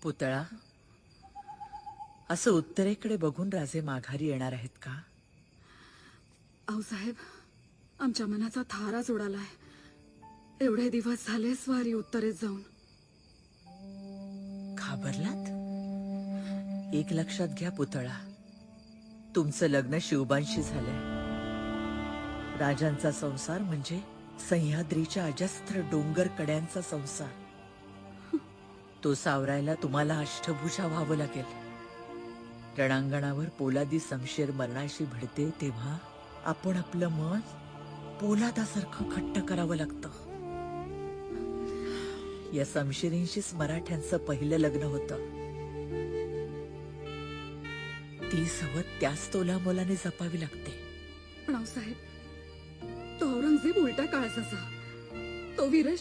पुतळा, असं उत्तरेकडे बघून राजे माघारी येणार आहेत का? आऊसाहेब, आमच्या मनाचा थाराच उडालाय। एवढे दिवस झाले स्वारी उत्तरेत जाऊन। घाबरलात? एक लक्षात घ्या पुतळा, तुमचं लग्न शिवबांशी झालंय। राजांचा संसार म्हणजे सह्याद्रीच्या अजस्त्र डोंगर कड्यांचा संसार। तो सावरायला तुम्हाला अष्टभुजा व्हावं लागेल। रणांगणावर पोलादी शमशेर मरणाशी भिडते तेव्हा आपण आपलं मन पोलादासारखं घट्ट करावं लागतं। या शमशेरींशीच मराठ्यांचं पहिलं लग्न होतं। ती सवत त्याच तोलामोलाने जपावी लागते। पण आऊसाहेब, तो औरंगजेब उलटा काळजाचा, तो वीरश्री